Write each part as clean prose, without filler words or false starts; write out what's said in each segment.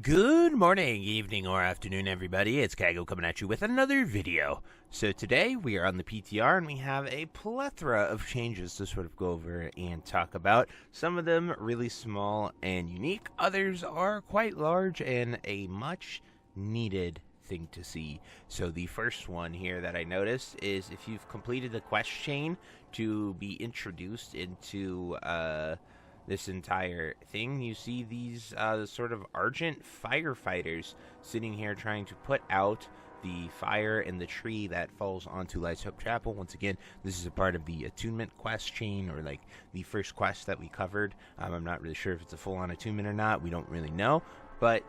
Good morning, evening, or afternoon, everybody. It's Kaghoe coming at you with another video. So today we are on the PTR and we have a plethora of changes to sort of go over and talk about. Some of them really small and unique. Others are quite large and a much needed thing to see. So the first one here that I noticed is if you've completed the quest chain to be introduced into this entire thing, you see these sort of Argent firefighters sitting here trying to put out the fire in the tree that falls onto Light's Hope Chapel. Once again, this is a part of the attunement quest chain, or like the first quest that we covered. I'm not really sure if it's a full-on attunement or not. We don't really know, but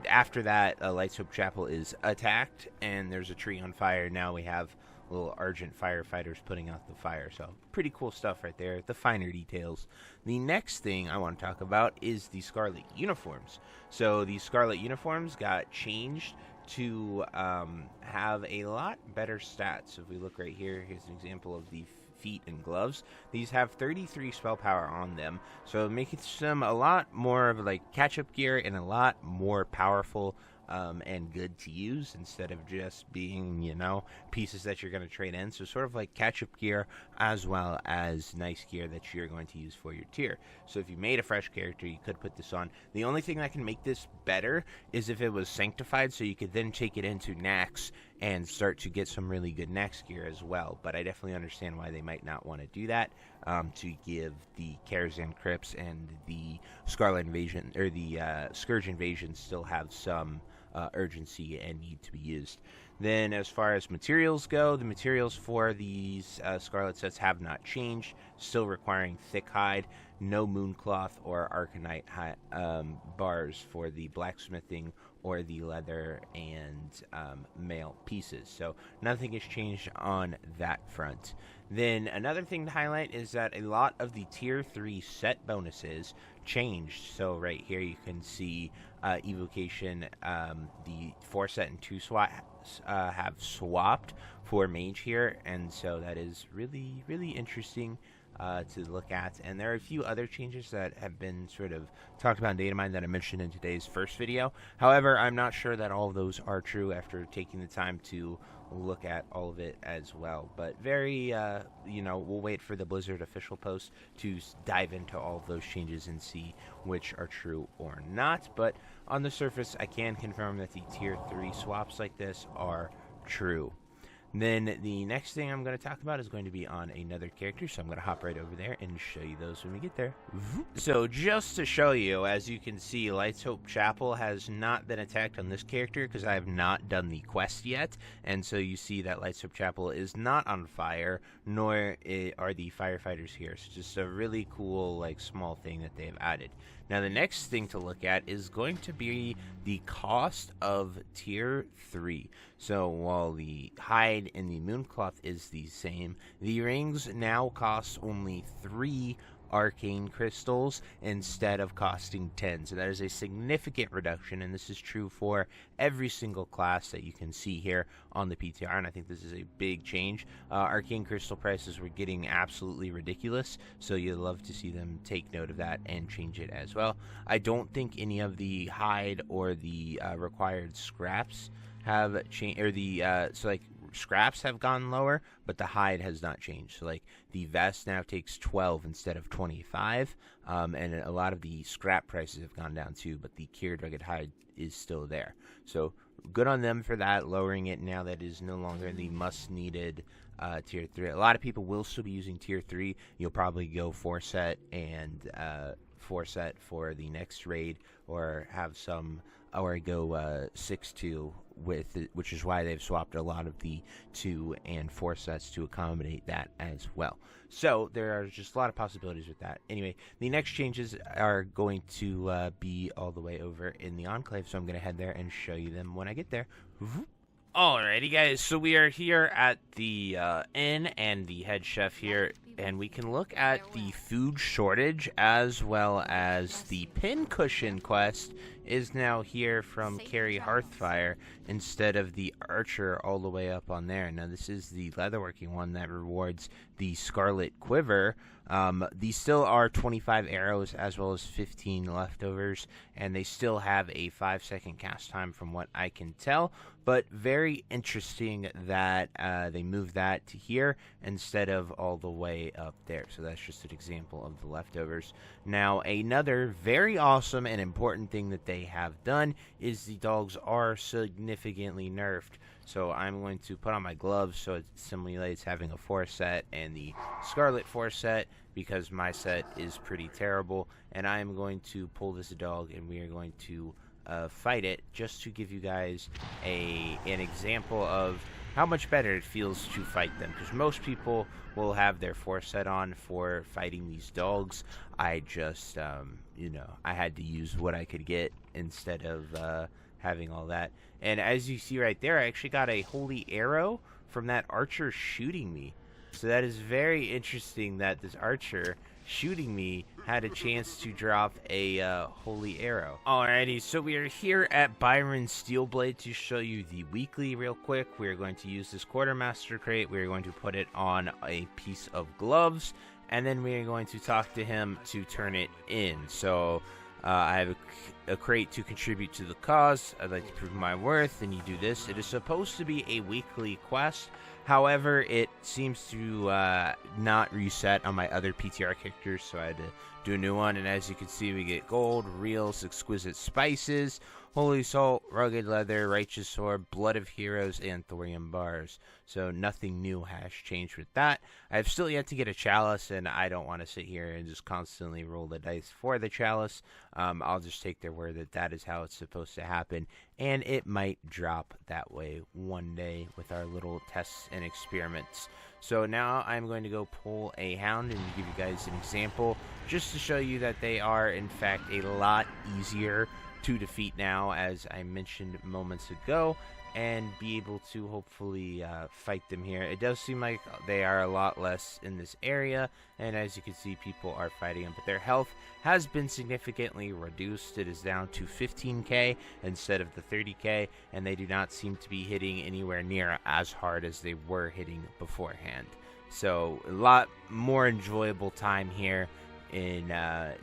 after that, Light's Hope Chapel is attacked and there's a tree on fire. Now we have little Argent firefighters putting out the fire. So pretty cool stuff right there, the finer details. The next thing I want to talk about is the Scarlet uniforms. So the Scarlet uniforms got changed to have a lot better stats. If we look right here, here's an example of the feet and gloves. These have 33 spell power on them, so it makes them a lot more of like catch-up gear and a lot more powerful and good to use, instead of just being, you know, pieces that you're going to trade in. So sort of like catch-up gear as well as nice gear that you're going to use for your tier. So if you made a fresh character, you could put this on. The only thing that can make this better is if it was sanctified, so you could then take it into Nax and start to get some really good Nax gear as well. But I definitely understand why they might not want to do that, to give the Karazhan Crypts and the Scarlet Invasion, or the Scourge Invasion, still have some urgency and need to be used. Then as far as materials go, the materials for these Scarlet sets have not changed, still requiring thick hide, no mooncloth or arcanite bars for the blacksmithing or the leather and mail pieces. So nothing has changed on that front. Then another thing to highlight is that a lot of the tier 3 set bonuses changed. So right here you can see evocation, the 4 set and 2 swap have swapped for mage here, and so that is really interesting to look at. And there are a few other changes that have been sort of talked about in data mine that I mentioned in today's first video. However, I'm not sure that all of those are true after taking the time to look at all of it as well. But very, you know, we'll wait for the Blizzard official post to dive into all of those changes and see which are true or not. But on the surface, I can confirm that the tier 3 swaps like this are true. Then the next thing I'm going to talk about is going to be on another character, so I'm going to hop right over there and show you those when we get there. So just to show you, as you can see, Light's Hope Chapel has not been attacked on this character because I have not done the quest yet, and so you see that Light's Hope Chapel is not on fire, nor are the firefighters here. So just a really cool, like, small thing that they've added. Now the next thing to look at is going to be the cost of tier 3. So while the hide and the mooncloth is the same, the rings now cost only 3 arcane crystals instead of costing 10. So that is a significant reduction, and this is true for every single class that you can see here on the PTR, and I think this is a big change. Arcane crystal prices were getting absolutely ridiculous, so you'd love to see them take note of that and change it as well. I don't think any of the hide or the required scraps have changed, or the so like scraps have gone lower, but the hide has not changed. So like the vest now takes 12 instead of 25, and a lot of the scrap prices have gone down too, but the cured rugged hide is still there. So good on them for that, lowering it now that is no longer the must needed tier 3. A lot of people will still be using tier 3. You'll probably go 4 set and 4 set for the next raid, or have some, or go 6-2 with it, which is why they've swapped a lot of the 2 and 4 sets to accommodate that as well. So there are just a lot of possibilities with that. Anyway, the next changes are going to be all the way over in the Enclave, so I'm going to head there and show you them when I get there. Alrighty guys, so we are here at the inn, and the head chef here, and we can look at the food shortage as well as the pincushion quest is now here from Carry Hearthfire instead of the Archer all the way up on there. Now this is the leatherworking one that rewards the Scarlet Quiver. These still are 25 arrows as well as 15 leftovers, and they still have a 5-second cast time from what I can tell, but very interesting that they moved that to here instead of all the way up there. So that's just an example of the leftovers. Now another very awesome and important thing that they have done is the dogs are significantly nerfed. So I'm going to put on my gloves so it simulates having a 4 set and the Scarlet 4 set, because my set is pretty terrible, and I'm going to pull this dog and we are going to fight it, just to give you guys an example of how much better it feels to fight them, because most people will have their 4 set on for fighting these dogs. I just you know, I had to use what I could get instead of having all that. And as you see right there, I actually got a holy arrow from that archer shooting me. So that is very interesting that this archer shooting me had a chance to drop a holy arrow. Alrighty, so we are here at Byron Steelblade to show you the weekly real quick. We are going to use this quartermaster crate. We are going to put it on a piece of gloves, and then we are going to talk to him to turn it in. So I have a crate to contribute to the cause. I'd like to prove my worth, and you do this. It is supposed to be a weekly quest. However, it seems to not reset on my other PTR characters, so I had to do a new one. And as you can see, we get gold, reels, exquisite spices, holy salt, rugged leather, righteous sword, blood of heroes, and thorium bars. So nothing new has changed with that. I've still yet to get a chalice, and I don't want to sit here and just constantly roll the dice for the chalice. I'll just take their word that that is how it's supposed to happen, and it might drop that way one day with our little tests and experiments. So now I'm going to go pull a hound and give you guys an example, just to show you that they are in fact a lot easier to defeat now, as I mentioned moments ago, and be able to hopefully fight them here. It does seem like they are a lot less in this area, and as you can see, people are fighting them, but their health has been significantly reduced. It is down to 15k instead of the 30k, and they do not seem to be hitting anywhere near as hard as they were hitting beforehand. So a lot more enjoyable time here in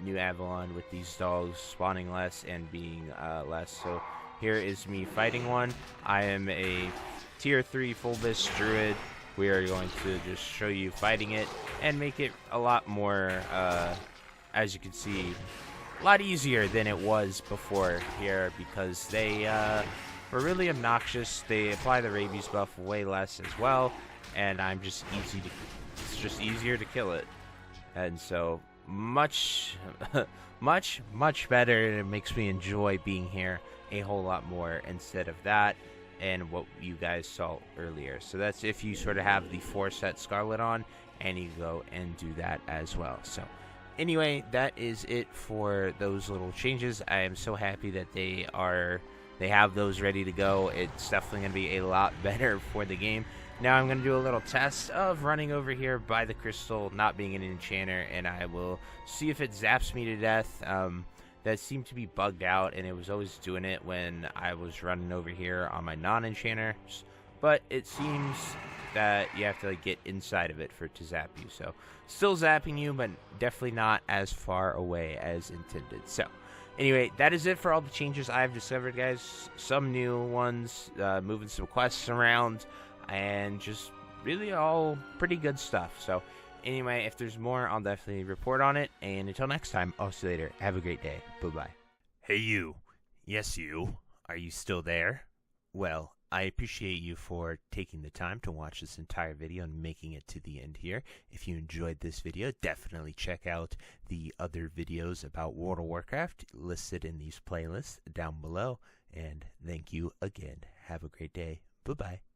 New Avalon with these dogs spawning less and being less. So here is me fighting one. I am a tier 3 full-bis druid. We are going to just show you fighting it and make it a lot more, as you can see, a lot easier than it was before here, because they were really obnoxious. They apply the rabies buff way less as well, and it's just easier to kill it. And so much better, and it makes me enjoy being here a whole lot more instead of that and what you guys saw earlier. So that's if you sort of have the 4 set Scarlet on and you go and do that as well. So anyway, that is it for those little changes. I am so happy that they have those ready to go. It's definitely going to be a lot better for the game. Now I'm going to do a little test of running over here by the crystal, not being an enchanter, and I will see if it zaps me to death. That seemed to be bugged out, and it was always doing it when I was running over here on my non-enchanters, but it seems that you have to get inside of it for it to zap you. So still zapping you, but definitely not as far away as intended. So anyway, that is it for all the changes I've discovered, guys. Some new ones, moving some quests around, and just really all pretty good stuff. So anyway, if there's more, I'll definitely report on it. And until next time, I'll see you later. Have a great day. Bye-bye. Hey, you. Yes, you. Are you still there? Well, I appreciate you for taking the time to watch this entire video and making it to the end here. If you enjoyed this video, definitely check out the other videos about World of Warcraft listed in these playlists down below. And thank you again. Have a great day. Bye-bye.